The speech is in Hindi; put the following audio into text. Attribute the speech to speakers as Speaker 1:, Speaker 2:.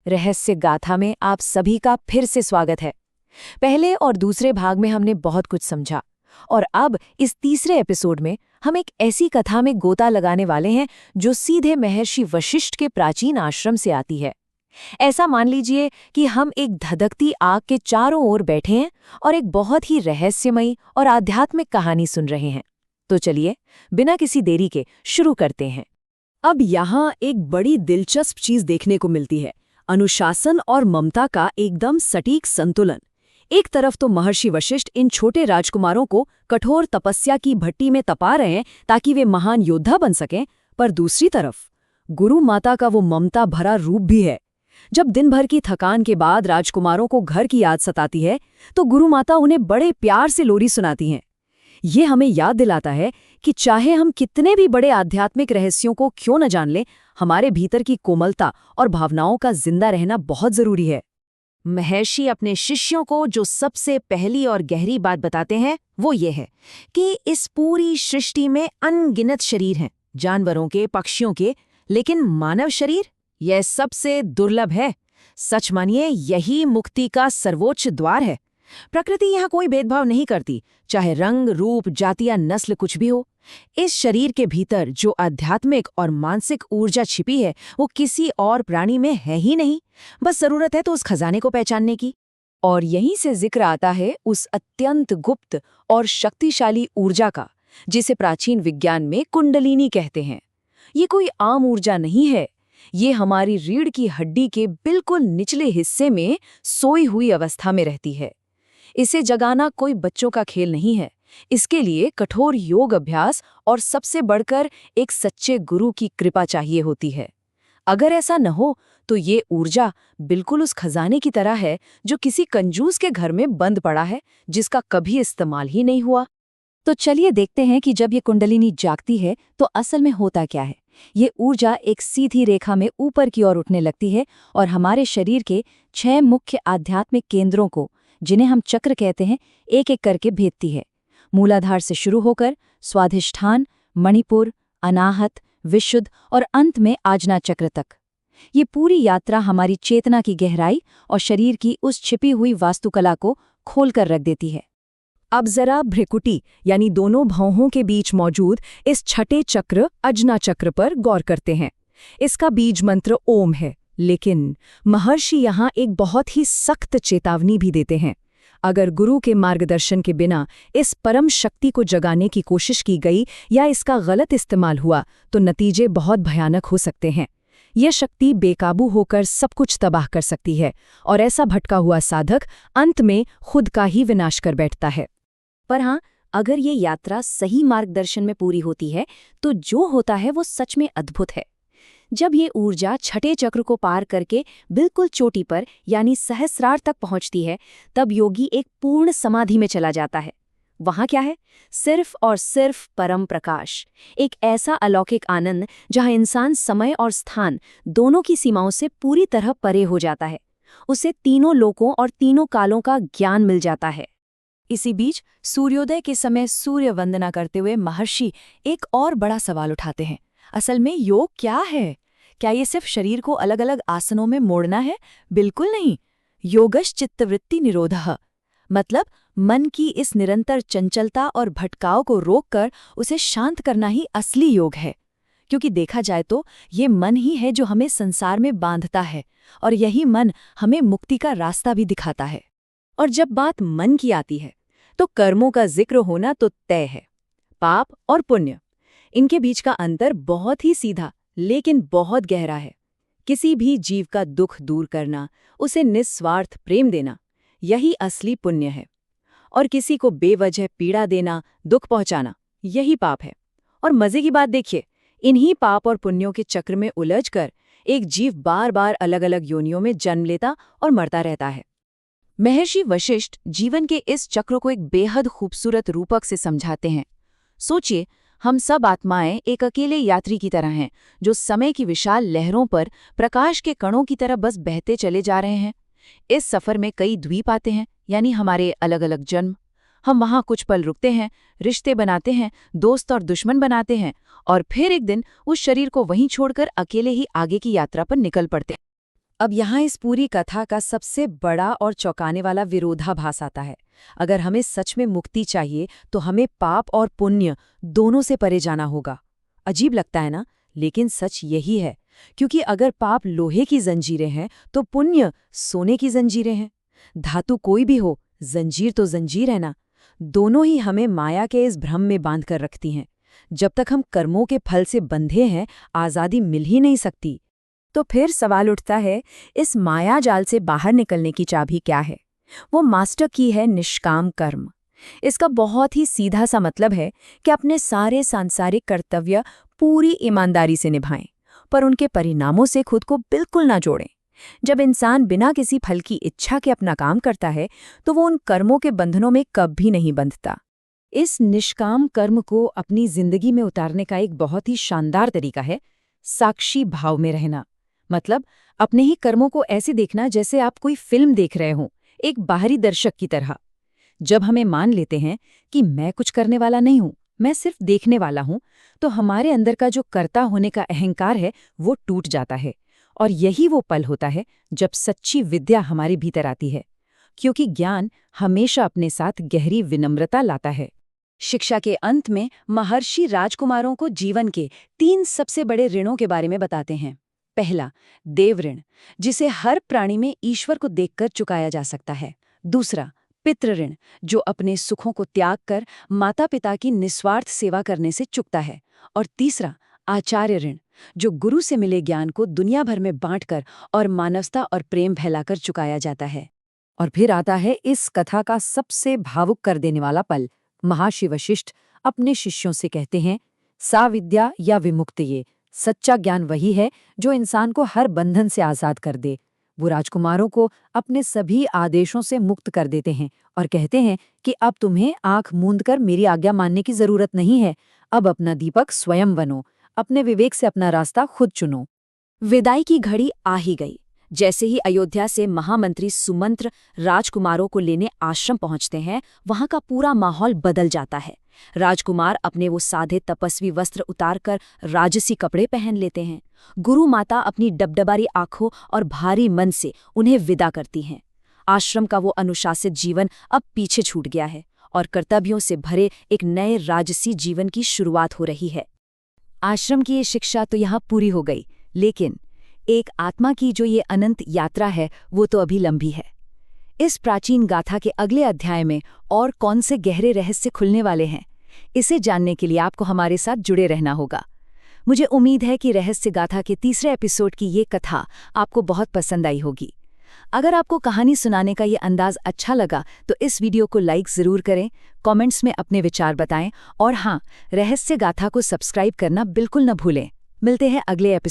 Speaker 1: रहस्य गाथा में आप सभी का फिर से स्वागत है। पहले और दूसरे भाग में हमने बहुत कुछ समझा और अब इस तीसरे एपिसोड में हम एक ऐसी कथा में गोता लगाने वाले हैं जो सीधे महर्षि वशिष्ठ के प्राचीन आश्रम से आती है। ऐसा मान लीजिए कि हम एक धधकती आग के चारों ओर बैठे हैं और एक बहुत ही रहस्यमयी और आध्यात्मिक कहानी सुन रहे हैं। तो चलिए बिना किसी देरी के शुरू करते हैं।
Speaker 2: अब यहाँ एक बड़ी दिलचस्प चीज देखने को मिलती है, अनुशासन और ममता का एकदम सटीक संतुलन। एक तरफ तो महर्षि वशिष्ठ इन छोटे राजकुमारों को कठोर तपस्या की भट्टी में तपा रहे हैं ताकि वे महान योद्धा बन सकें, पर दूसरी तरफ गुरु माता का वो ममता भरा रूप भी है। जब दिन भर की थकान के बाद राजकुमारों को घर की याद सताती है तो गुरु माता उन्हें बड़े प्यार से लोरी सुनाती हैं। ये हमें याद दिलाता है कि चाहे हम कितने भी बड़े आध्यात्मिक रहस्यों को क्यों न जान लें, हमारे भीतर की कोमलता और भावनाओं का जिंदा रहना बहुत जरूरी है।
Speaker 1: महर्षि अपने शिष्यों को जो सबसे पहली और गहरी बात बताते हैं वो ये है कि इस पूरी सृष्टि में अनगिनत शरीर हैं, जानवरों के, पक्षियों के, लेकिन मानव शरीर यह सबसे दुर्लभ है। सच मानिए यही मुक्ति का सर्वोच्च द्वार है। प्रकृति यहाँ कोई भेदभाव नहीं करती, चाहे रंग, रूप, जाति या नस्ल कुछ भी हो। इस शरीर के भीतर जो आध्यात्मिक और मानसिक ऊर्जा छिपी है वो किसी और प्राणी में है ही नहीं। बस जरूरत है तो उस खजाने को पहचानने की।
Speaker 2: और यहीं से जिक्र आता है उस अत्यंत गुप्त और शक्तिशाली ऊर्जा का, जिसे प्राचीन विज्ञान में कुंडलिनी कहते हैं। ये कोई आम ऊर्जा नहीं है, ये हमारी रीढ़ की हड्डी के बिल्कुल निचले हिस्से में सोई हुई अवस्था में रहती है। इसे जगाना कोई बच्चों का खेल नहीं है। इसके लिए कठोर योग अभ्यास और सबसे बढ़कर एक सच्चे गुरु की कृपा चाहिए होती है। अगर ऐसा न हो तो ये ऊर्जा बिल्कुल उस खजाने की तरह है जो किसी कंजूस के घर में बंद पड़ा है, जिसका कभी इस्तेमाल ही नहीं हुआ।
Speaker 1: तो चलिए देखते हैं कि जब ये कुंडलिनी जागती है तो असल में होता क्या है। ये ऊर्जा एक सीधी रेखा में ऊपर की ओर उठने लगती है और हमारे शरीर के 6 मुख्य आध्यात्मिक केंद्रों को, जिन्हें हम चक्र कहते हैं, एक एक करके भेदती है। मूलाधार से शुरू होकर स्वाधिष्ठान, मणिपुर, अनाहत, विशुद्ध और अंत में आजना चक्र तक। ये पूरी यात्रा हमारी चेतना की गहराई और शरीर की उस छिपी हुई वास्तुकला को खोलकर रख देती है।
Speaker 2: अब जरा भ्रिकुटी यानी दोनों भौहों के बीच मौजूद इस छठे चक्र अजना चक्र पर गौर करते हैं। इसका बीज मंत्र ओम है, लेकिन महर्षि यहाँ एक बहुत ही सख्त चेतावनी भी देते हैं। अगर गुरु के मार्गदर्शन के बिना इस परम शक्ति को जगाने की कोशिश की गई या इसका गलत इस्तेमाल हुआ तो नतीजे बहुत भयानक हो सकते हैं। यह शक्ति बेकाबू होकर सब कुछ तबाह कर सकती है और ऐसा भटका हुआ साधक अंत में खुद का ही विनाश कर बैठता है।
Speaker 1: पर हाँ, अगर ये यात्रा सही मार्गदर्शन में पूरी होती है तो जो होता है वो सच में अद्भुत है। जब ये ऊर्जा छठे चक्र को पार करके बिल्कुल चोटी पर यानी सहस्रार तक पहुंचती है, तब योगी एक पूर्ण समाधि में चला जाता है। वहां क्या है? सिर्फ और सिर्फ परम प्रकाश, एक ऐसा अलौकिक आनंद जहां इंसान समय और स्थान दोनों की सीमाओं से पूरी तरह परे हो जाता है। उसे तीनों लोकों और तीनों कालों का ज्ञान मिल जाता है। इसी बीच सूर्योदय के समय सूर्य वंदना करते हुए महर्षि एक और बड़ा सवाल उठाते हैं। असल में योग क्या है? क्या ये सिर्फ शरीर को अलग अलग आसनों में मोड़ना है? बिल्कुल नहीं। योगश चित्तवृत्ति निरोधः, मतलब मन की इस निरंतर चंचलता और भटकाव को रोककर उसे शांत करना ही असली योग है। क्योंकि देखा जाए तो ये मन ही है जो हमें संसार में बांधता है और यही मन हमें मुक्ति का रास्ता भी दिखाता है। और जब बात मन की आती है तो कर्मों का जिक्र होना तो तय है। पाप और पुण्य, इनके बीच का अंतर बहुत ही सीधा लेकिन बहुत गहरा है। किसी भी जीव का दुख दूर करना, उसे निस्वार्थ प्रेम देना, यही असली पुण्य है। और किसी को बेवजह पीड़ा देना, दुख पहुंचाना, यही पाप है। और मजे की बात देखिए, इन्हीं पाप और पुण्यों के चक्र में उलझकर एक जीव बार बार अलग अलग योनियों में जन्म लेता और मरता रहता है। महर्षि वशिष्ठ जीवन के इस चक्र को एक बेहद खूबसूरत रूपक से समझाते हैं। सोचिए, हम सब आत्माएं एक अकेले यात्री की तरह हैं जो समय की विशाल लहरों पर प्रकाश के कणों की तरह बस बहते चले जा रहे हैं। इस सफर में कई द्वीप आते हैं, यानी हमारे अलग अलग जन्म। हम वहाँ कुछ पल रुकते हैं, रिश्ते बनाते हैं, दोस्त और दुश्मन बनाते हैं और फिर एक दिन उस शरीर को वहीं छोड़कर अकेले ही आगे की यात्रा पर निकल पड़ते हैं।
Speaker 2: अब यहाँ इस पूरी कथा का सबसे बड़ा और चौंकाने वाला विरोधाभास आता है। अगर हमें सच में मुक्ति चाहिए तो हमें पाप और पुण्य दोनों से परे जाना होगा। अजीब लगता है ना, लेकिन सच यही है, क्योंकि अगर पाप लोहे की जंजीरें हैं तो पुण्य सोने की जंजीरें हैं। धातु कोई भी हो, जंजीर तो जंजीर है ना। दोनों ही हमें माया के इस भ्रम में बांध कर रखती हैं। जब तक हम कर्मों के फल से बंधे हैं, आज़ादी मिल ही नहीं सकती।
Speaker 1: तो फिर सवाल उठता है, इस माया जाल से बाहर निकलने की चाबी क्या है? वो मास्टर की है निष्काम कर्म। इसका बहुत ही सीधा सा मतलब है कि अपने सारे सांसारिक कर्तव्य पूरी ईमानदारी से निभाएं, पर उनके परिणामों से खुद को बिल्कुल ना जोड़ें। जब इंसान बिना किसी फल की इच्छा के अपना काम करता है तो वो उन कर्मों के बंधनों में कभी नहीं बंधता। इस निष्काम कर्म को अपनी जिंदगी में उतारने का एक बहुत ही शानदार तरीका है साक्षी भाव में रहना। मतलब अपने ही कर्मों को ऐसे देखना जैसे आप कोई फिल्म देख रहे हों, एक बाहरी दर्शक की तरह। जब हमें मान लेते हैं कि मैं कुछ करने वाला नहीं हूं, मैं सिर्फ देखने वाला हूं, तो हमारे अंदर का जो कर्ता होने का अहंकार है वो टूट जाता है। और यही वो पल होता है जब सच्ची विद्या हमारे भीतर आती है, क्योंकि ज्ञान हमेशा अपने साथ गहरी विनम्रता लाता है। शिक्षा के अंत में महर्षि राजकुमारों को जीवन के 3 सबसे बड़े ऋणों के बारे में बताते हैं। पहला, देव ऋण, जिसे हर प्राणी में ईश्वर को देखकर चुकाया जा सकता है। दूसरा, पितृ ऋण, जो अपने सुखों को त्याग कर माता पिता की निस्वार्थ सेवा करने से चुकता है। और तीसरा, आचार्य ऋण, जो गुरु से मिले ज्ञान को दुनिया भर में बांटकर और मानवता और प्रेम फैलाकर चुकाया जाता है।
Speaker 2: और फिर आता है इस कथा का सबसे भावुक कर देने वाला पल। महर्षि वशिष्ठ अपने शिष्यों से कहते हैं, सा विद्या या विमुक्तिये, सच्चा ज्ञान वही है जो इंसान को हर बंधन से आजाद कर दे। वो राजकुमारों को अपने सभी आदेशों से मुक्त कर देते हैं और कहते हैं कि अब तुम्हें आंख मूंद कर मेरी आज्ञा मानने की जरूरत नहीं है। अब अपना दीपक स्वयं बनो, अपने विवेक से अपना रास्ता खुद चुनो।
Speaker 1: विदाई की घड़ी आ ही गई। जैसे ही अयोध्या से महामंत्री सुमंत्र राजकुमारों को लेने आश्रम पहुंचते हैं, वहां का पूरा माहौल बदल जाता है। राजकुमार अपने वो सादे तपस्वी वस्त्र उतारकर राजसी कपड़े पहन लेते हैं। गुरु माता अपनी डबडबारी आंखों और भारी मन से उन्हें विदा करती हैं। आश्रम का वो अनुशासित जीवन अब पीछे छूट गया है और कर्तव्यों से भरे एक नए राजसी जीवन की शुरुआत हो रही है। आश्रम की ये शिक्षा तो यहाँ पूरी हो गई, लेकिन एक आत्मा की जो ये अनंत यात्रा है वो तो अभी लंबी है। इस प्राचीन गाथा के अगले अध्याय में और कौन से गहरे रहस्य खुलने वाले हैं, इसे जानने के लिए आपको हमारे साथ जुड़े रहना होगा। मुझे उम्मीद है कि रहस्य गाथा के 3रे एपिसोड की ये कथा आपको बहुत पसंद आई होगी। अगर आपको कहानी सुनाने का ये अंदाज अच्छा लगा तो इस वीडियो को लाइक ज़रूर करें, कमेंट्स में अपने विचार बताएं और हाँ, रहस्य गाथा को सब्सक्राइब करना बिल्कुल न भूलें। मिलते हैं अगले एपिसोड